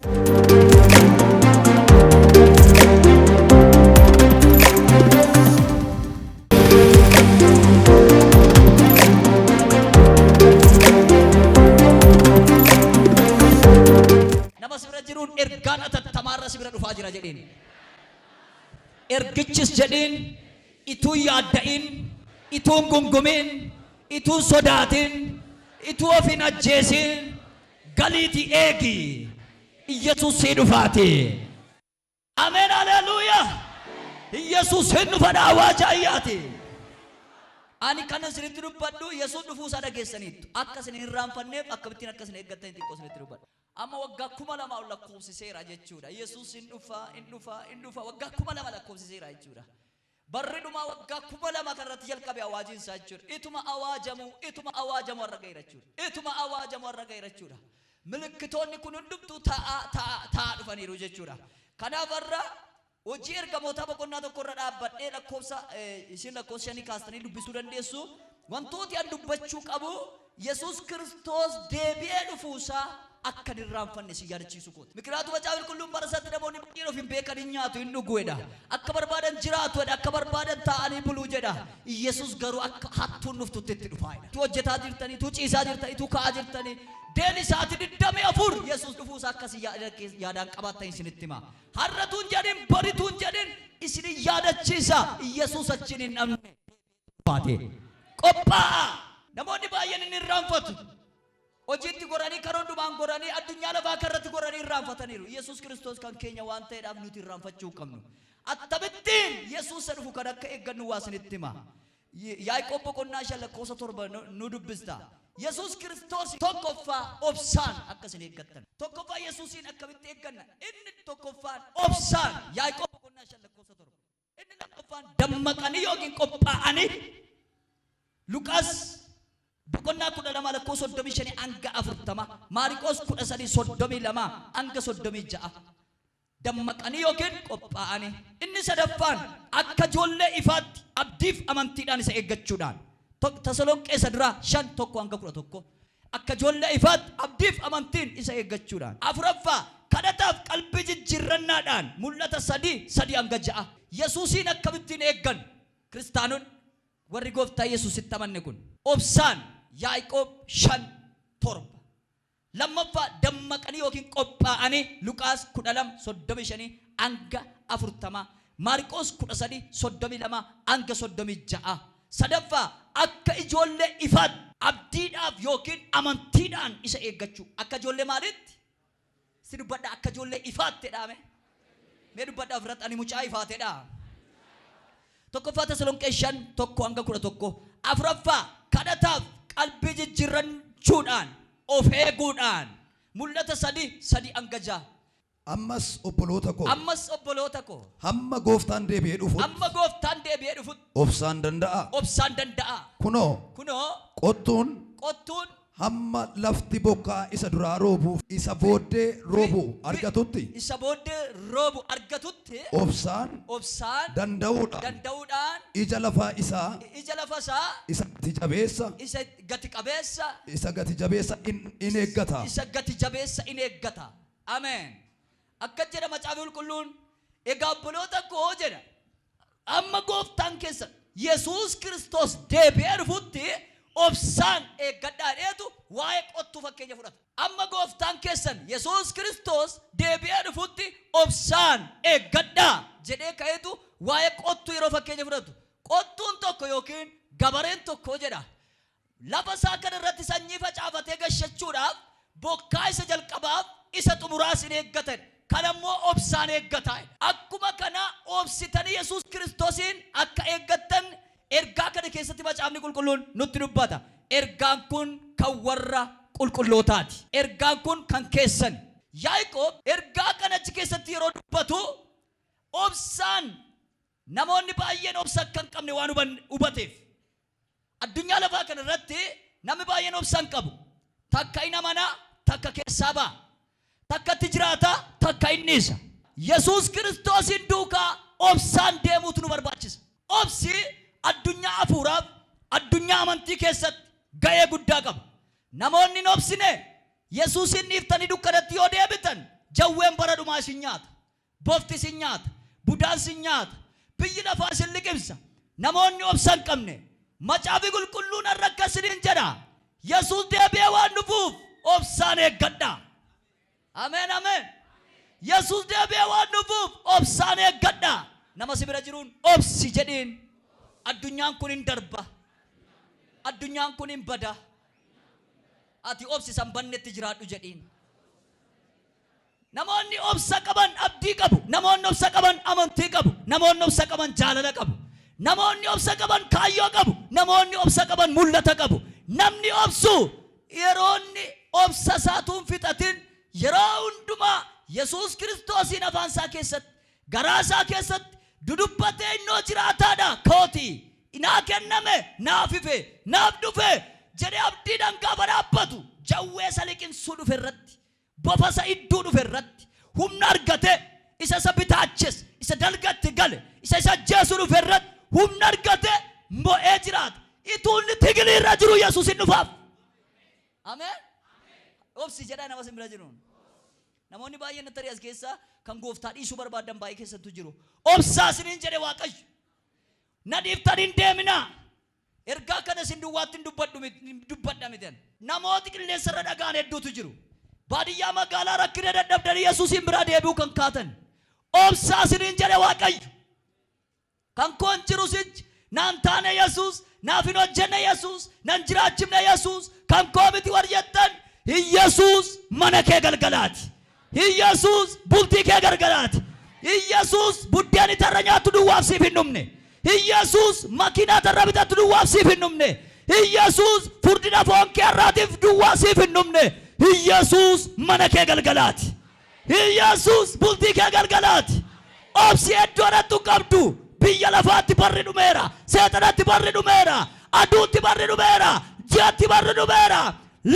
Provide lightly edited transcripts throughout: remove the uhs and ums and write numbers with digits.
Nama sibira jiruun ergaan atattamaarra sibira dhufaa jira jedheen. Ergichis jedheen ituu yaadda'in, ituu gungumin, ituu sodaatin, ituu of hin ajjeesin galiiti eegi. Iyesuus si dhufaati. Ameen, haleluuyaa. Iyesuus hin dhufadha awwaaja ayyaati. Ani kana isinitti dubbadhu Yesuus dhufuu isaa dhageessaniitu. Akka isin hin raanfanneef akkamittiin akka isin eeggattan xiqqoo isinitti dubbadhu. Amma waggaa 2000 ol lakkoofsiseera jechuudha. Yesuus hin dhufa waggaa 2000 lakkoofsiseera jechuudha. Barri dhumaa waggaa 2000 kanarratti jalqabe awwaajiin isaa jechuudha. Ituma awwaajamu har'a gaheera jechuudha. Ituma awwaajamu har'a gaheera jechuudha. Milikkitoonni kun hundumtuu taa'aa dhufaniiru jechuudha. Kanaaf har'a hojii ergamoota boqonnaa tokkorra dhaabbadhee lakkoofsa isin lakkoofsa 5 kaastanii dubbisuu dandeessu. Wantooti an dubbachuu qabu Yesuus Kiristoos deebi'ee dhufuusaa akka dirraanfanne si yaadachiisu kooti. Mikiraatu Macaafni Qulqulluun barasatti namoonni baay'een of hin beekan hin nyaatu hin dhugu jedha. Akka barbaadan jiraatu jedha. Akka barbaadan taa'anii buluu jedha. Yesuus garuu akka hattuun dhuftutti itti dhufaa jedha. Tu hojjetaa jirtanii, tu ciisaa jirtanii, tu ka'aa jirtanii. Deeni sa'aatii 24 Yesuus dhufuusaa akkasii yaadaan qabaatan isinitti hima. Har'atuun jedhin barituun jedhin isinin yaadachiisa. Yesuus achiin hin dhabne. Qophaa'a. Namoonni baay'een hin irraanfatu. Hojiitti goranii karoondumaan goranii addunyaa lafaa kanarratti goranii irraanfataniiru. Yesuus Kiristoos kan keenya waan ta'eedhaaf nuti irraanfachuu qabnu. Attamittiin Yesuus dhufu kan akka eeggannu waa isinitti hima. Yaaqoob boqonnaa 5 lakkoofsa 7 nu dubbista. Yesuus Kiristoos tokkoffaa obsaan akka isin eeggattan. Tokkoffaa Yesuusiin akkamitti eegganna? Inni tokkoffaan obsaan. Yaaqoob boqonnaa 5 lakkoofsa 7. Inni lammaffaan dammaqanii yookiin qophaa'anii. Luqaas boqonnaa 12 lakkoofsa 35 hanga 40. Maariqoos 13:32 hanga 36. Dammaqanii yookiin qophaa'anii. Inni sadaffaan akka ijoollee ifaatti abdiif amantiidhaan isa eeggachuudhaan. Tasalonqee Sadraa 5:1 hanga 11. Akka ijoollee ifaatti abdiif amantiin isa eeggachuudhaan. Afuraffaa kadhataaf qalbii jijjiirrannaadhaan mul'ata 3 hanga 6. Yesuusiin akkamittiin eeggan kiristaanonni warri gooftaa Yesuusitti amanne kun obsaan. Yaaqoob 5:7. Lammaffaa dammaqanii yookiin qophaa'anii Luqaas 12:35 hanga 40. Maariqoos 13:32 hanga 36. Sadaffaa akka ijoollee ifaatti abdiidhaaf yookiin amantiidhaan isa eeggachuu. Akka ijoollee maalitti? Si dubbadha akka ijoollee ifaatti dhaame. Mee dubbadha ofirratti ani mucaa ifaateedha. Tokkoffaa Tasalonqee 5:1 hanga 11. Afuraffaa kadhataaf qalbii jijjiirrachuudhaan of eeguudhaan mul'ata 3 hanga 6. Ammas obboloota koo hamma gooftaan deebi'ee dhufutti obsaan danda'a. Kunoo qottuun hamma lafti bokkaa isa duraa roobuuf isa booddee roobu argatutti obsaan danda'uudhaan ija lafaa isaa isa gati jabeessa in eeggata. Ameen. Akka jedha Macaafni Qulqulluun egaa obboloota koo jedha amma gooftaan keessan Yesuus Kiristoos deebi'ee dhufutti obsaan eeggadhaa dheetu waa'ee qottuu fakkeenya fudhata. Amma gooftaan keessan Yesuus Kiristoos deebi'ee dhufutti obsaan eeggadhaa jedhee ka'eetu waa'ee qottuu yeroo fakkeenya fudhatu. Qottuun tokko yookiin gabareen tokko jedha lafa isaa kana irratti sanyii facaafatee gashachuudhaaf bokkaa isa jalqabaaf isa xumuraas hin eeggatan. Kanammoo obsaan eeggataa. Akkuma kana obsitanii Yesuus Kiristoosiin akka eeggattan ergaa kana keessatti Macaafni Qulqulluun nutti dubbata. Ergaan kun kan warra qulqullootaati. Ergaan kun kan keessan. Yaaqoob ergaa kana achi keessatti yeroo dubbatu obsaan namoonni baay'een obsa akka hin qabne waan hubateef addunyaa lafaa kana irratti namni baay'een obsa hin qabu. Takka hin amanaa, takka keessaa ba'a. Takka itti jiraata, takka inni isa. Yesuus Kiristoosin duukaa obsaan deemuutu nu barbaachisa. Obsi addunyaa hafuuraaf, addunyaa amantii keessatti ga'ee guddaa qaba. Namoonni hin obsine Yesuusin dhiiftanii dukkanatti yoo deebitan jawween bara dhumaa isin nyaata, bofti isin nyaata, budaan isin nyaata, biyyi lafaa isin liqimsa. Namoonni obsan qabne macaafi qulqulluun har'a akkasiniin jedha. Yesuus deebi'ee waan dhufuuf obsaan eeggadha. Ameen ameen. Yesuus deebi'ee waan dhufuuf obsaan eeggadha. Nama si bira jiruun obsi jedhiin. Addunyaan kun hin darba. Addunyaan kun hin bada. Ati obsi san bannetti jiraadhu jedhiin. Namoonni obsa qaban abdii qabu. Namoonni obsa qaban amantii qabu. Namoonni obsa qaban jaalala qabu. Namoonni obsa qaban kaayyoo qabu. Namoonni obsa qaban mul'ata qabu. Namni obsu yeroonni obsa isaatuun fixatin yeroo hundumaa Yesuus Kiristoosiin afaan isaa keessatti garaa isaa keessatti dudubbatee innoo jiraataadha. Kooti inaa kenname naaf ife naaf dhufe jedhee abdiidhaan gaafa dhaabbatu jawwee isa liqimsuu dhufe irratti bofa isa idduu dhufe irratti humna argate isa bitaachis isa dalgatti gale isa ajjeesuu dhufe irratti humna argate mo'ee jiraata. Ituunni tigilii irra jiru Yesuus hin dhufaaf. Ameen. Obsi jedhaa nama simbira jiruun. Namoonni baay'een tarii as keessa kan gooftaa dhiisuu barbaadan baay'ee keessattu jiru. Obsaa isiniin jedhe Waaqayyo. Na dhiiftanii hin deeminaa. Ergaa kana isin duwwaatti dubbadha miti. Namooti qilleensa irra dhagaan hedduutu jiru. Baadiyyaa magaalaa rakkina dadhabdanii Yesuusin biraa deebi'uu kan kaatan. Obsaa isiniin jedhe Waaqayyo. Kan koon jiru sichi naan taane Yesuus, naaf hin hojjenne Yesuus, nan jiraachifne Yesuus, kan koo miti warjettan Yesuus mana kee galgalaati. Yesuus bultii kee galgalaati. Yesuus buddeeni tarra nyaattu duwwaaf siif hin dhumne. Yesuus makiinaa tarra bitattu duwwaaf siif hin dhumne. Yesuus furdina foon kee irraatiif duwwaaf siif hin dhumne. Yesuus mana kee galgalaati. Yesuus bultii kee galgalaati. Obsi eddoodhattu qabdu. Biyya lafaatti barri dhumeera. Seexanatti barri dhumeera. Aduutti barri dhumeera. Ji'atti barri dhumeera.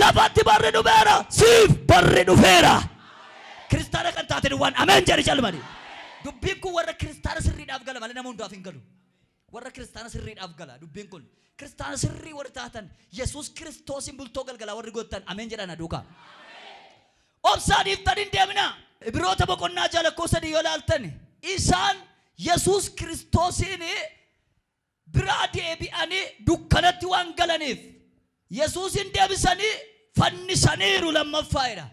Lafatti barri dhumeera. Siif barri dhufeera. Kiristaana kan taate waan ameen jedhi jalmani. Dubbiin kun warra kiristaana sirriidhaaf gala malee nama hundaaf hin galu. Warra kiristaana sirriidhaaf gala dubbiin kun. Kiristaana sirrii warri taatan Yesuus Kiristoosin bultoo galgala warri gootan ameen jedhana duukaa. Obsaadhiif tadin deemina. Ibiroota boqonnaa jaalakkoo sadii yoo laaltan isaan Yesuus Kiristoosin biraa deebi'anii dukkanatti waan galaniif Yesuusin deebisanii fannisaniiru lammaffaa'edha.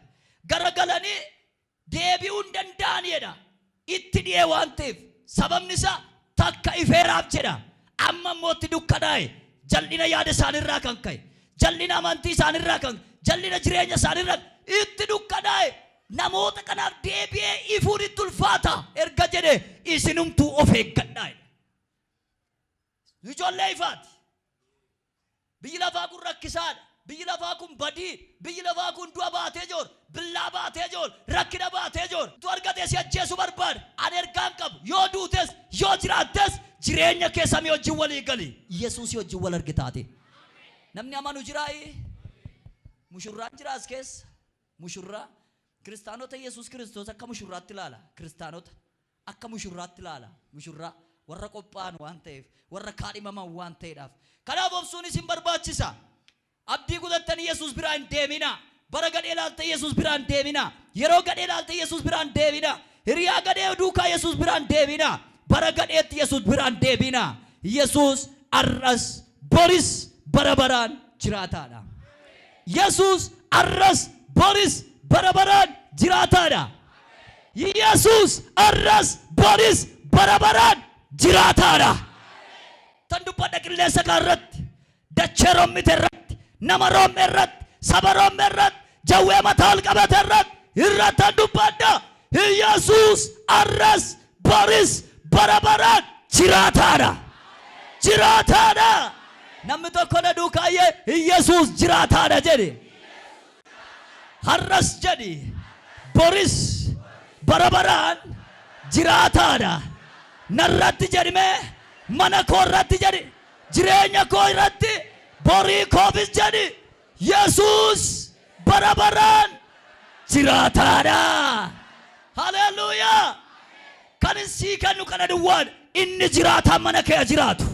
Garagalanii deebi'uu hin danda'anidha. Itti dhiyee waan ta'eef sababni isaa takka ifeeraaf jedha. Amma immoo itti dukkanaa'e jal'ina yaada isaanirraa kan ka'e, jal'ina amantii isaanirraa kan, jal'ina jireenya isaanirraa itti dukkanaa'e. Namoota kanaaf deebi'ee ifuun itti ulfaata erga jedhe isinumtuu of eeggadhaa. Ijoollee ifaati. Biyyi lafaa kun rakkisaadha. Biyyi lafaa kun badii. Biyyi lafaa kun du'a baatee joor, billaa baatee joor, rakkina baatee joor. Tu argatee si ajjeesuu barbaada. Ani ergaan qabu. Yoo duutes, yoo jiraattes jireenya kee samii wajjin walii gali. Yesuus wajjin wal argitaate. Namni amanu jiraayi. Mushurraan jiraas keessa. Mushurraa. Kiristaanota Yesuus Kiristoos akka mushurraatti ilaala. Kiristaanota akka mushurraatti ilaala. Mushurraa warra qophaa'an waan ta'eef, warra kaadhimaman waan ta'eedhaaf. Kanaaf obsuun isin barbaachisa. Abdii kutattanii Yesuus biraa hin deemina. Bara gadhee ilaaltee Yesuus biraa hin deemina. Yeroo gadhee ilaaltee Yesuus biraa hin deemina. Hiriyaa gadhee duukaa Yesuus biraa hin deemina. Bara gadheetti Yesuus biraa hin deemina. Yesuus arras boris bara baraan jiraataadha. Yesuus arras boris bara baraan jiraataadha. Yesuus arras boris bara baraan jiraataadha. Tan dubbadha qilleensa irratti, dachee rommite irratti, nama romme irratti, saba romme irratti, jawwee mataa ol qabate irratti tan dubbadha. Yesuus arras boris bara baraan jiraataadha. Jiraataadha. Namni tokko na duukaayee Yesuus jiraataadha jedhe. Harras jedhi boris bara baraan jiraataadha. Narratti jedhime mana koo irratti jedhi jireenya koo irratti borii koofis jedhi Yesuus bara baraan jiraataadha. Haleluuyaa. Kan sii kennu kana duwwaan inni jiraataan mana kee jiraatu.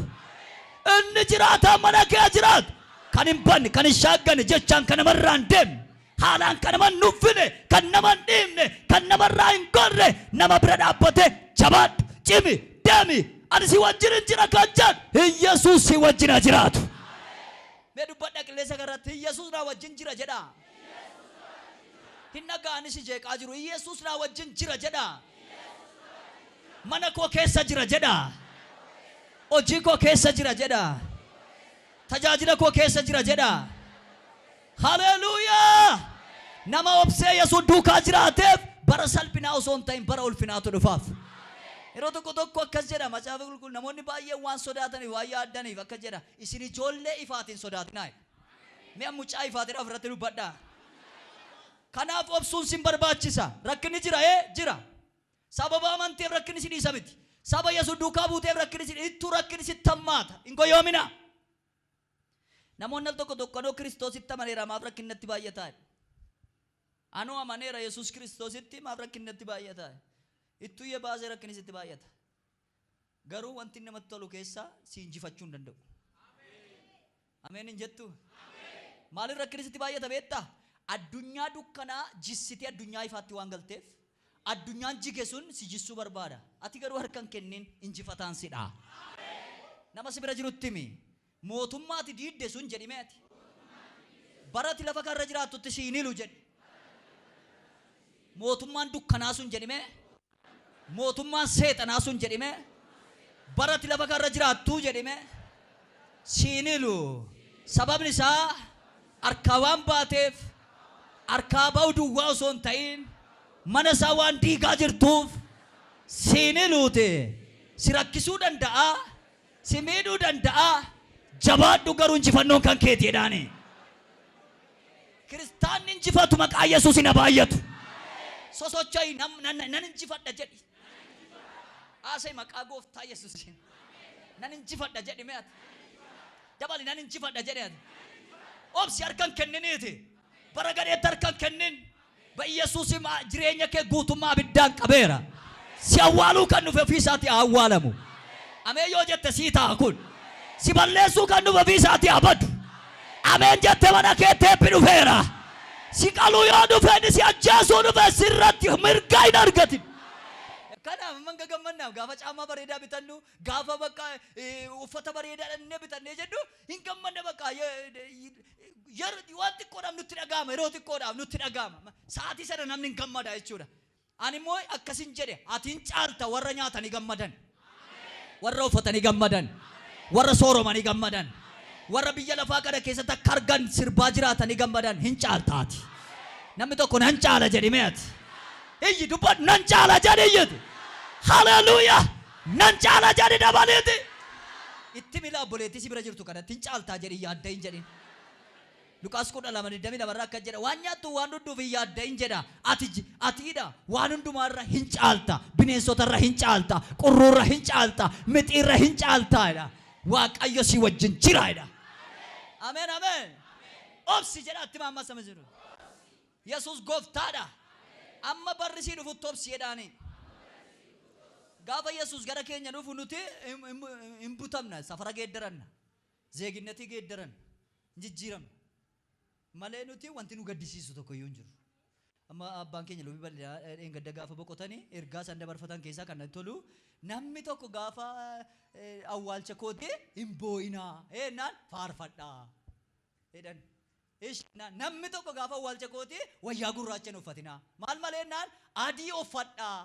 Inni jiraataan mana kee jiraatu. Kan hin banne kan hin shaagganne jechaan kan namarraan deemne haalaan kan nama nuffine kan nama dhiibne kan nama irraa hin gorre nama bira dhaabbate jabaadhu cimi deemi ani si wajjin jira kan jedhu Yesuus si wajjin jiraatu. Mee dubbadha qilleensa irratti Yesuus na wajjin jira jedha. Hin dhaga'ani si jeeqaa jiru Yesuus na wajjin jira jedha. Mana koo keessa jira jedha. Hojii koo keessa jira jedha. Tajaajila koo keessa jira jedha. Haleluuyaa. Nama obsee Yesuus duukaa jiraateef bara salphinaa osoo hin ta'in bara ulfinaatu dhufaaf. Yeroo tokko akkas jedha macaafa qulqulluu namoonni baay'een waan sodaataniif waan yaaddaniif akka jedha isin ijoollee ifaatiin sodaatinaa. Mee mucaa ifaatiin ofirratti dubbadhaa. Kanaaf obsuun sin barbaachisa. Rakkinni jira jira. Sababa amanteef rakkinni si dhiisa miti. Saba Yesuus duukaa buuteef rakkinni si ittuu rakkinni si tammaata. Hin goyoomina. Namoonni tokko Kiristoositti amaneera maaf rakkinni natti baay'ataa. Anuu amaneera Yesuus Kiristoositti maaf rakkinni natti baay'ataa. Ittuu yee baasee rakkinni sitti baay'ata. Garuu wanti namatti tolu keessaa si injifachuu hin danda'u. Ameen hin jettu. Maaliif rakkinni sitti baay'ata beektaa? Addunyaa dukkanaa jissitee addunyaa ifaatti waan galteef addunyaan jige sun si jissuu barbaada. Ati garuu harkan kennin injifataan sidha. Nama si bira jirutti himi. Mootummaati diidde sun jedhime ati. Barati lafa karra jiraattutti siinilu jedhi. Mootummaan dukkanaa sun jedhime. Mootummaan seexanaa sun jedhime. Barati lafa karra jiraattuu jedhime. Siinilu. Sababni isaa harkaa waan baateef harkaa ba'u duwwaa osoo hin ta'in mana isaa waan diigaa jirtuuf siiniluute. Si rakkisuu danda'a. Si miidhuu danda'a. Jabaadhu garuu injifannoon kan keetiidhaani. Kiristaanni injifatu maqaa Yesuus hin baay'atu. Sosocho'i nan injifadha jedhi. Asay maqaa gooftaa Yesuus. Nan injifadha jedhi meeti. Dabali nan injifadha jedhi ati. Obsi harkan kenniniiti. Bara gadheetti harkan kennin. በኢየሱስ ጅሬኛ ከጉቱማ አብዳን ቀበራ ሲያዋሉ ከኑ በፊሳቲ አዋለሙ አሜን ዮጀተ ሲታ ኩን ሲበለሱ ከኑ በፊሳቲ አበዱ አሜን ጀተ ወናከተ ቢዱፌራ ሲቃሉ ያዱ ፈድ ሲያጃሱ ነው በስራት ምርጋይ ናርገት ከና መንገገመና ጋፋ ጫማ በሬዳ ቢተኑ ጋፋ በቃ ኡፈተ በሬዳ እነ ቢተነ ጀዱ ይንገመነ በቃ wanti qoodhaaf nutti dhagahama yeroo xiqqoodhaaf nutti dhagahama sa'aatii sana namni hin gammada jechuudha. Ani immoo akkasin jedhe atiin caalta warra nyaatanii gammadan warra uffatanii gammadan warra sooromanii gammadan warra biyya lafaa kana keessatti akka argan sirbaa jiraatanii gammadan hin caaltaati. Namni tokko nan caala jedhi meeti iyyi dubbadhu nan caala jedhi iyyiti. Haleluuyaa nan caala jedhi dabaleeti. Itti mila obboleettii si bira jirtu kanatti hin caaltaa jedhi yaadda hin jedhin. Lukas kudha lama dami dabarra akka jedha waan nyaattu waan dhudhuuf yaadda hin jedha atiidha waan hundumaarra hin caalta bineensotarra hin caalta qurruurra hin caalta mixiirra hin caaltaadha waaqayyo si wajjin jiraadha. Ameen ameen. Obsi jedha atti maamma sama jiru Yesuus gooftaadha. Amma barri si dhufutti obsi jedhaani. Gaafa Yesuus gara keenya dhufu nuti hin butamna safara geeddaranna zeeginnati geeddaran jijjiiramna. Malee nuti wanti nu gaddisiisu tokko iyyuu hin jiru. Amma abbaan keenya lubii bal'aa engadda gaafa boqotanii ergaa san dabarfatan keessaa kan tolu namni tokko gaafa awwaalcha kootee hin boo'inaa naan faarfadhaa jedhan. Namni tokko gaafa awwaalcha kootee wayyaa gurraacha hin uffatinaa maal malee naan adii uffadhaa.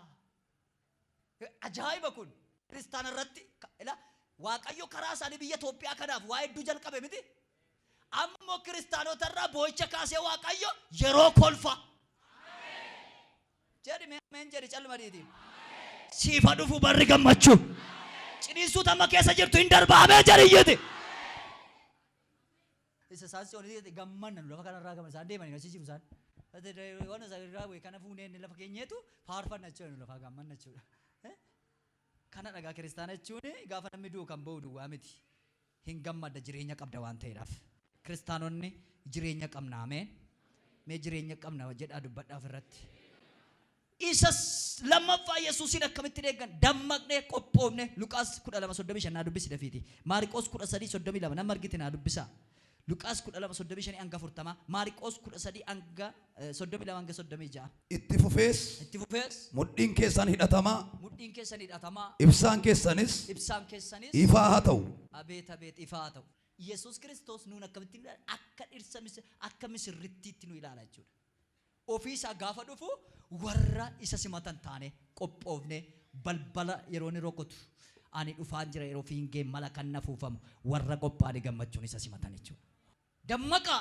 Ajaa'iba kun kiristaana irratti waaqayyo karaa isaanii biyya Itoophiyaa kanaaf waa hedduu jalqabe miti. Ammoo kiristaanotarraa boo'icha kaasee waaqayyo yeroo kolfa. Jedhi meen jedhi calmadiiti. Siifa dhufu barri gammachuu. Ciniinsuu tamma keessa jirtu hin darbaamee jedhi iyyiti. Isa saansi olii gammanna lafa kanarraa gammanna isaan deemanii achi jiru isaan. Waan isaa wayii kana fuunee lafa keenyeetu faarfanna jechuudha lafa gammanna jechuudha. Kana dhagaa kiristaana jechuun gaafa namni du'u kan ba'u duwwaa miti. Hin gammadda jireenya qabda waan ta'eedhaaf. Kiristaanonni jireenya qabna ameen. Mee jireenya qabna jedhaa dubbadhaaf irratti. Isas lammaffaa Yesuusin akkamitti eeggan dammaqnee qophoofne Luqaas 12:35 naa dubbisi dafiiti. Maariqoos 13:32 nama argite naa dubbisa. Luqaas 12:35 hanga 40 Maariqoos 13 hanga 32 hanga 36 itti fufees mudhiin keessan hidhatamaa ibsaan keessanis ifaa haa ta'u. Abeet ifaa haa ta'u. Yesuus Kiristoos nuun akkamittiin akka dhirsa akka misirrittiitti nu ilaala jechuudha. Ofii isaa gaafa dhufu warra isa simatan taane qophoofne balbala yeroo inni rukutu ani dhufaan jira yeroo fiingee mala kan nafuufamu warra qophaa'anii gammachuun isa simatan jechuudha. Dammaqa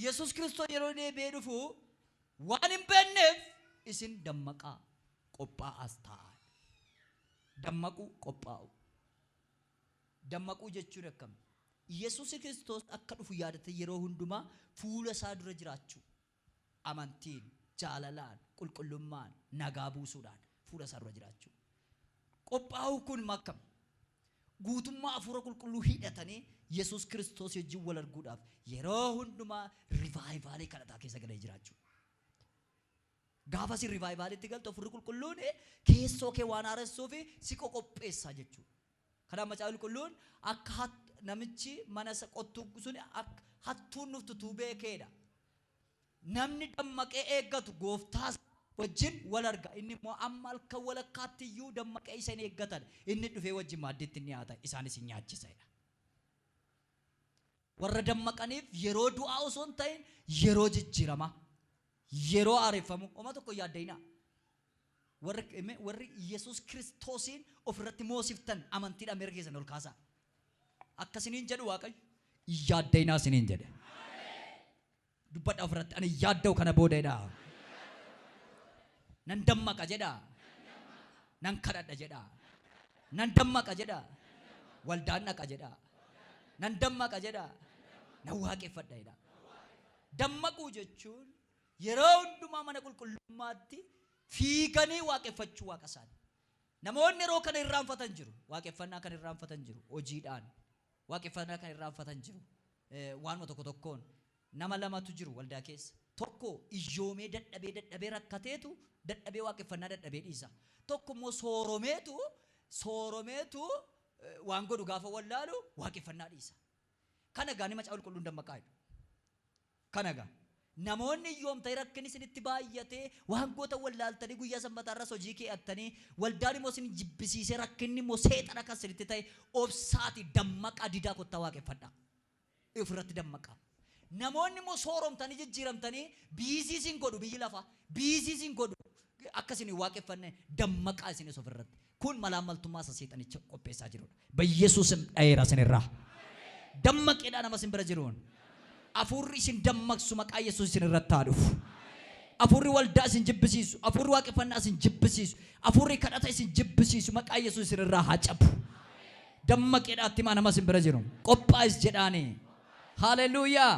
Yesuus Kiristoos yeroo deebi'ee dhufu waan hin beekneef isin dammaqaa qophaa'aas ta'a. Dammaquu qophaa'u. Dammaquu jechuun akkam? Yesuus Kiristoos akka dhufu yaadate yeroo hundumaa fuula isaa dura jiraachuu. Amantiin, jaalalaan, qulqullummaan, nagaa buusuudhaan fuula isaa dura jiraachuu. Qophaa'uu kun makkam? Guutummaa hafuura qulqulluu hidhatanii Yesuus Kiristoos wajjin wal arguudhaaf yeroo hundumaa rivaayivaalii kadhataa keessa galee jiraachuu. Gaafa si rivaayivaaliitti galtu hafuurri qulqulluun keessoo kee waan haaressuuf si qopheessaa jechuudha. Kanaaf macaafa qulqulluun akka namichi mana qottuu sun akka hattuun nuftutuu beekeedha. Namni dammaqee eeggatu gooftaa wajjin wal arga. Inni immoo amma halkan walakkaatti iyyuu dammaqee isa hin eeggatan. Inni dhufee wajjin maaddiitti ni nyaata. Isaanis hin nyaachisedha. Warra dammaqaniif yeroo du'aa osoo hin ta'in yeroo jijjiirama. Yeroo aareeffamu. Oma tokko yaaddayinaa. Warri Yesuus Kiristoosiin ofirratti moosiftan amantiidhaan miira keessan ol kaasaa. Akkasiniin jedhu Waaqayyo yaaddayinaa siniin jedhe. Dubbadha ofirratti ani yaadda'u kana boodedha. Nan dammaqa jedha. Nan kadhadha jedha. Nan dammaqa jedha. Waldaan dhaqa jedha. Nan dammaqa jedha. Nan waaqeffadha jedha. Dammaquu jechuun yeroo hundumaa mana qulqullummaatti fiiganii waaqeffachuu Waaqa isaanii. Namoonni yeroo kana irraanfatan jiru. Waaqeffannaa kan irraanfatan jiru. Hojiidhaan. Waaqeffannaa kan irraanfatan jiru. Waanuma tokko tokkoon. Nama lamatu jiru waldaa keessa. Tokko iyyoomee dadhabee rakkateetu dadhabee waaqeffannaa dadhabee dhiisa. Tokko immoo sooromeetu waan godhu gaafa wallaalu waaqeffannaa dhiisa. Kana gaa macaafa qulqulluun dammaqaa jedhu. Kana gaa namoonni iyyoomtee rakkinni isinitti baay'atee waan goota wallaaltanii guyyaa sanbataarras hojii kee'attanii waldaan immoo isin jibbisiisee rakkinni immoo seexana kan isinitti ta'e obsaati dammaqaa didaa kottaa waaqeffadhaa. Ofirratti dammaqaa. Namoonni immoo sooromtanii jijjiiramtanii biisiisin godhu biyyi lafa biisiisin godhu akkasini waaqeffanne dammaqaa isinis ofirratti. Kun malaamaltummaa isa seexanicha qopheessaa jirudha. Biyyesuusin dhayeera isinirraa. Dammaqeedhaa nama isin bira jiruun. Afurri isin dammaqsu maqaa Yesuus isin irratti haa dhufu. Afurri waldaa isin jibbisiisu. Afurri waaqeffannaa isin jibbisiisu. Afurri kadhata isin jibbisiisu maqaa Yesuus isin irraa haa cabu. Dammaqeedhaatti maa nama isin bira jiru. Qophaa'is jedhaanii. Haleluuyaa.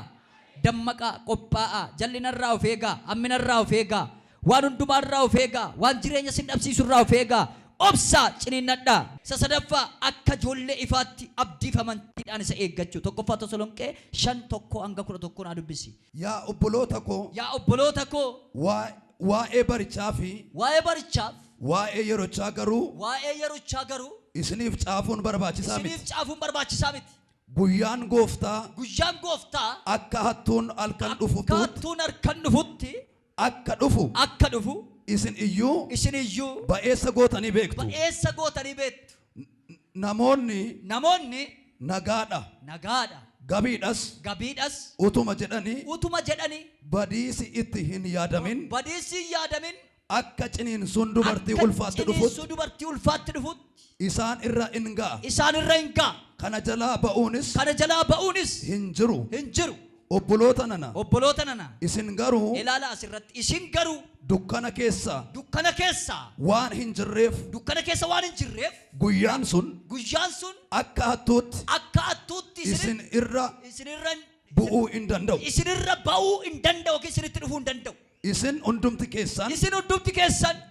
Dammaqaa qophaa'a. Jallinarraa of eegaa. Hamminarraa of eegaa. Waan hundumaarraa of eegaa. Waan jireenya isin dhabsiisurraa of eegaa. Obsaa ciniinnadhaa. Sadaffaa akka ijoollee ifaatti abdiifamantiidhaan isa eeggachuu. Tokkoffaa Tasalonqee 5:1-11 naa dubbisi. Yaa obboloota koo waa'ee barichaaf waa'ee yerochaa garuu isiniif caafuun barbaachisaa miti. Guyyaan gooftaa akka hattuun halkan dhufutti akka dhufu isin iyyuu ba'eessa gootanii beektu. Namoonni nagaadha. Gabiidhas utuma jedhanii badiisi itti hin yaadamin akka ciniinsuun dubartii ulfaatti dhufutti isaan irra hin ga'a. Kana jalaa ba'uunis hin jiru. Obboloota nana isin garuu dukkana keessa waan hin jirreef guyyaan sun akka hattuutti isin irra bu'uu hin danda'u. Isin hundumti keessan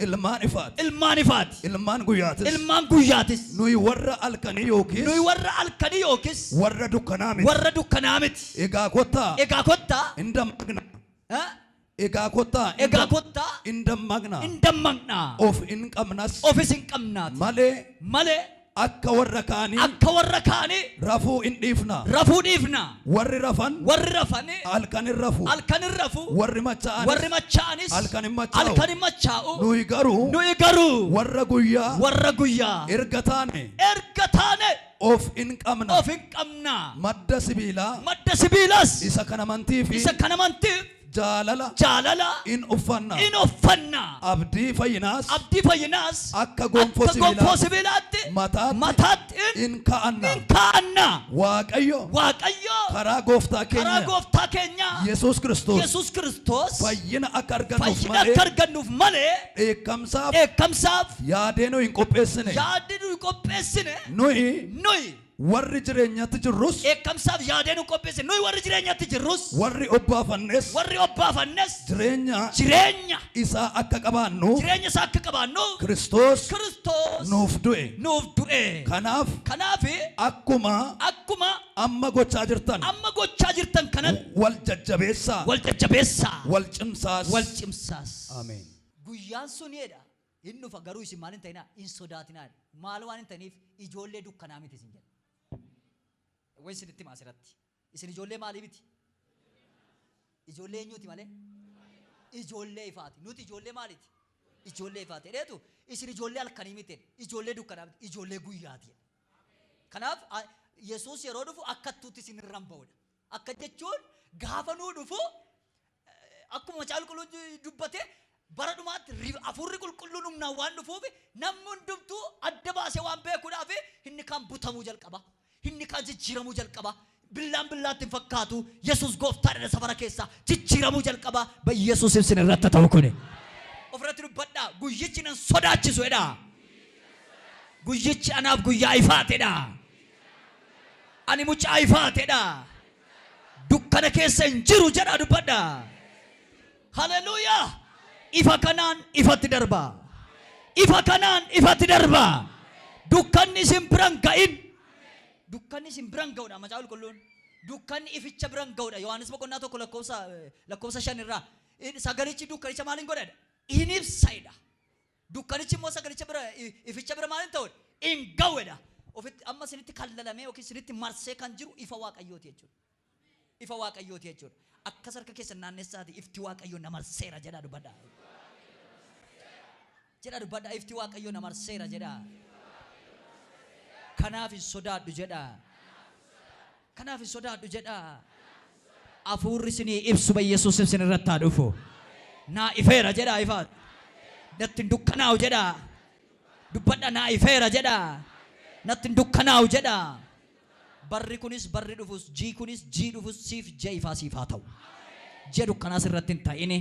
ilmaan ifaati. Ilmaan guyyaatis. Nuyi warra halkanii yookiis warra dukkanaa miti. Egaa kottaa hin dammaqna. Of hin qabnas malee akka warra kaanii akka warra kaanii rafuu hin dhiifna. rafuu dhiifna. Warri rafan halkan hin rafu. Warri macha'anis halkan hin machaa'u. Nuyi garuu warra guyyaa erga taane of hin qabna. Madda sibiilaas isa kan amantiif jaalala in uffanna. Abdii fayyinaas akka gonfoo sibiilaatti mataatti in kaa'anna. Waaqayyo karaa gooftaa keenya Yesuus Kiristoos fayyina akka argannuuf malee dheekkamsaaf yaadee nu hin qopheessine. Nuyi warri jireenyaatti jirrus eekkamsaaf yaadee nu qopheessine. Nuyi warri jireenyaatti jirrus warri obbaafannes jireenya isaa akka qabaannu Kiristoos nuuf du'e. Kanaaf akkuma amma gochaa jirtan kanan wal jajjabeessaa wal cimsaas. Ameen. Guyyaan suniidha. Inni dhufa garuu isin maal hin ta'inaa hin sodaatinaa. Maal waan hin ta'iniif ijoollee dukkanaa miti isin jedha. Way isinitti maasiratti. Isin ijoollee maalii miti? Ijoollee eenyuuti malee? Ijoollee ifaati. Nuti ijoollee maaliiti? Ijoollee ifaati. Dheetu isin ijoollee halkanii miti. Ijoollee dukkanaa miti. Ijoollee guyyaati. Kanaaf Yesuus yeroo dhufu akka tuuti isin irraan ba'udha. Akka jechuun gaafa nuu dhufu akkuma Macaafa Qulqulluu dubbate bara dhumaatti hafuurri qulqulluun humnaan waan dhufuuf namni hundumtuu adda baasee waan beekuudhaaf inni kaan butamuu jalqaba. Inni kaan jijjiiramuu jalqaba. Billaatti hin fakkaatu. Yesuus gooftaadha safara keessaa jijjiiramuu jalqaba. Yesuus isin irratti ta'u kuni. Ofirratti dubbadhaa. Guyyichi nan sodaachisu jedha. Guyyichi anaaf guyyaa ifaatedha. Ani mucaa ifaatedha. Dukkana keessa hin jiru jedha dubbadhaa. Haleluuyaa. Ifa kanaan ifatti darba. Dukkanni isin biran ga'in. Dukkanni isin biran ga'udha. Macaafa Qulqulluun dukkanni ificha biran ga'udha. Yohaannis boqonnaa tokko lakkoofsa 5 irraa sagalichi dukkanicha maaliin godhadha? In ibsaidha. Dukkanichi immoo sagalicha bira ificha bira maaliin ta'udha? In ga'udha. Ofitti amma isinitti kallalamee yookiin isinitti marsee kan jiru ifa Waaqayyooti jechuudha. Ifa Waaqayyooti jechuudha. Akka sarka keessa naannessaati ifti Waaqayyoo na marseera jedha dubbadha. Ifti Waaqayyoo na marseera jedha. Kanaaf hin sodaadhu jedha. Hafuurri isinii ibsu Yesuus isin irratti haa dhufu. Naa ifeera jedha ifaat. Natti hin dukkanaa'u jedha. Dubbadha naa ifeera jedha. Natti hin dukkanaa'u jedha. Barri kunis barri dhufus jii kunis jii dhufus siif jee ifaa siif haa ta'u. Jee dukkanaas irratti hin ta'ini.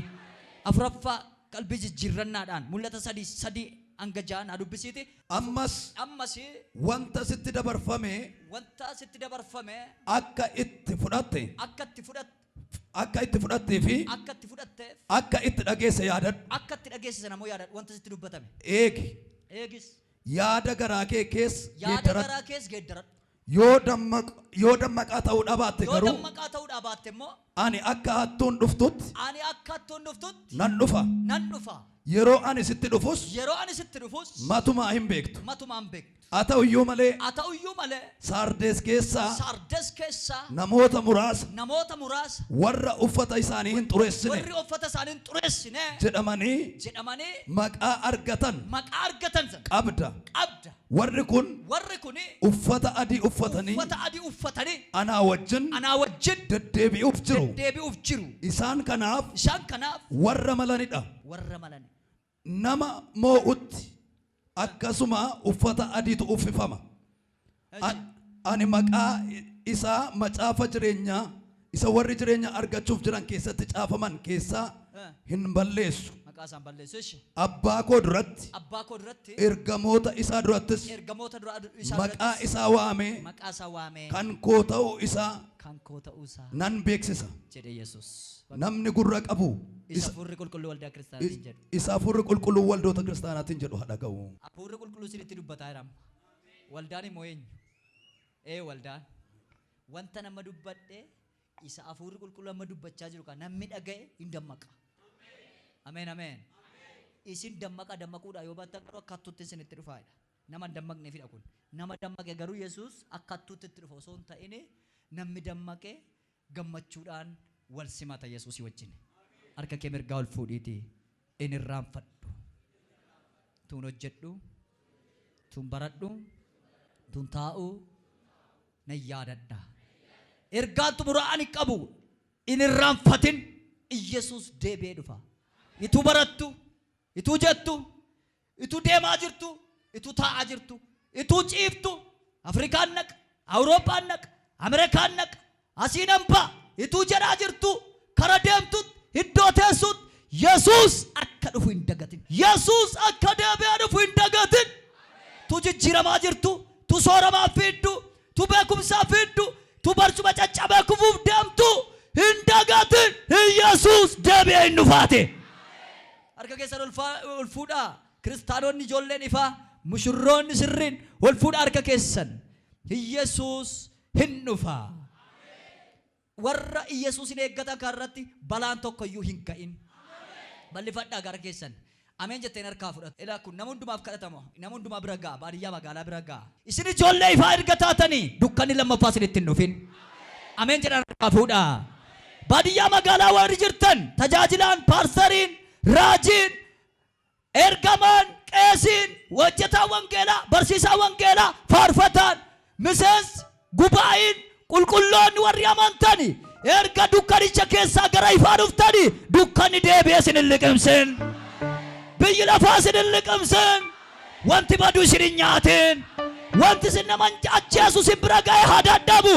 Afuraffaa qalbii jijjiirrannaadhaan mul'ata sadii hanga ja'a naa dubbisiiti. Ammas wanta sitti dabarfame akka itti fudhattee fi akka itti dhageesse yaadadhu. Akka itti dhageesse sana immoo yaadadhu wanta sitti dubbatame. Eegis yaada garaa kee keessa geeddaradhu. Yoo dammaqaa ta'uu dhaabatte immoo ani akka hattuun dhuftutti nan dhufa. Yeroo ani sitti dhufus matumaa hin beektu. Haa ta'u iyyuu malee Saardes keessaa namoota muraasa warra uffata isaanii hin xureessine jedhamanii maqaa argatan qabda. Warri kun uffata adii uffatanii anaa wajjin deddeebi'uuf jiru. Isaan kanaaf warra malanidha. Nama moo'utti akkasuma uffata adiitu uffifama. Ani maqaa isaa macaafa jireenyaa isa warri jireenya argachuuf jiran keessatti caafaman keessaa hin balleessu. Abbaa koo duratti ergamoota isaa durattis maqaa isaa waamee kan koo ta'uu isaa nan beeksisa. Namni gurra qabu isa hafuurri qulqulluu waldoota kiristaanaatiin jedhu haa dhaga'u. Hafuurri qulqulluu sinitti dubbataa jira. Waldaan immoo eenyu? Waldaan wanta nama dubbadhe isa hafuurri qulqulluu amma dubbachaa jiru kan namni dhaga'e hin dammaqa. Ameen. Isin dammaquudha yoo baattan akka hattuutti isinitti dhufaadha. nama dammaqne fidha kun nama dammaqe garuu Yesuus akka hattuutti itti dhufa osoo hin ta'in namni dammaqe gammachuudhaan wal simata Yesuus wajjin harka kee mirgaa ol fuudhiiti in irraanfadhu tun hojjedhu tun baradhu tun taa'u na yaadadha ergaan xumuraa ani qabu in irraanfatin Yesuus deebi'ee dhufa ituu barattu ituu jettu ituu deemaa jirtu ituu taa'aa jirtu ituu ciiftu Afrikaan naq Awurooppaan naq Ameerikaan naq asiin hambaa ituu jedhaa jirtu kara deemtu iddoo teessut Yesuus akka dhufu hin dagatin Yesuus akka deebi'ee dhufu hin dagatin tu jijjiiramaa jirtu tu sooramaa fiddu tu beekumsaa fiddu tu barcuma caccabee kufuuf deemtu hin dagatin Yesuus deebi'ee hin dhufaate harka keessan ol fuudhaa kiristaanonni ijoolleen ifaa mushurroonni sirriin ol fuudhaa harka keessan Yesuus hin dhufa warra Yesuusin eeggatan kanarratti balaan tokko iyyuu hin ga'in bal'ifadhaa gara keessan ameen jetteen harkaa fudhatu ilaa kun nama hundumaaf kadhatama nama hundumaa bira ga'a baadiyyaa magaalaa bira ga'a isin ijoollee ifaa erga taatanii dukkanni lammaffaa isinitti hin dhufin ameen jedhan harkaa fuudhaa baadiyyaa magaalaa warri jirtan tajaajilaan paarsariin raajiin ergamaan qeesiin hojjetaa wangeelaa barsiisaa wangeelaa faarfataan miseensi gubaa'iin qulqulloonni warri amantani erga dukkanicha keessaa gara ifaa dhuftani dukkanni deebi'ee isin hin liqimsin biyyi lafaa isin hin liqimsin wanti baduu isin hin nyaatin wanti isin nama ajjeesu isin bira ga'e haa dadhabu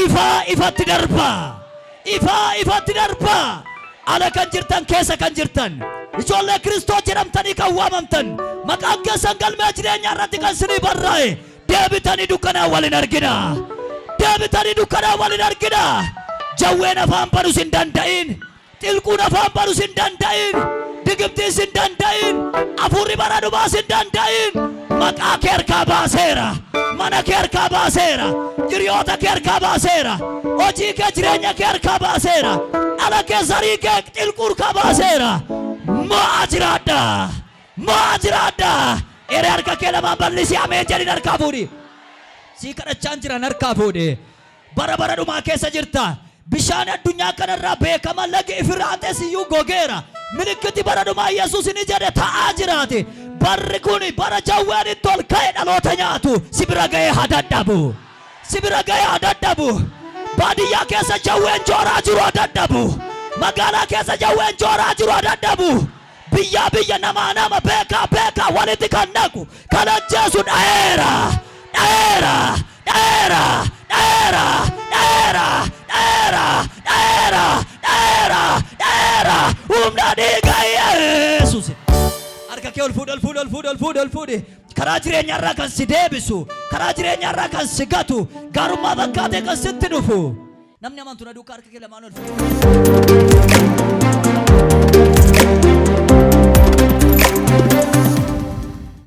ifaa ifatti darba ifaa ifatti darba ala kan jirtan keessa kan jirtan ijoollee Kiristoos jedhamtanii kan waamamtan maqaan keessan galmee jireenyaa irratti kan isinii barraa'e deebitanii dukkanaa waliin argina deebitanii dukkanaa waliin argina jawween afaan barus hin danda'in xilquun afaan barus hin danda'in digimtiis hin danda'in afurri bara dhumaas hin danda'in maqaa kee harkaa baaseera mana kee harkaa baaseera hiriyoota kee harkaa baaseera hojii kee jireenya kee harkaa baaseera ala kee zarii kee xilquun harkaa baaseera mo'a jiraadha ere harka kee lamaan bal'isi ameen jedhin harkaa fuudhi sii kadhachaan jiran harkaa fuudhi bara dhumaa keessa jirta bishaan addunyaa kanarraa beekama lagi Efraaxiis iyyuu gogeera milikkiti bara dhumaa Yesuus ni jedhe ta'aa jiraate barri kun bara jawween itti ol ka'e dhaloota nyaatu si bira ga'ee haa dadhabu baadiyyaa keessa jawween jooraa jiru haa dadhabu magaalaa keessa jawween jooraa jiru haa dadhabu biyya nama beekaa walitti kan naqu kan ajjeesu dhaeera humna dhiiga Yesuus harka kee ol fuudhi karaa jireenyaa irraa kan si deebisu karaa jireenyaa irraa kan si gatu gaarummaa fakkaatee kan sitti dhufu namni amantu na duukaa harka kee lamaan ol fuudhi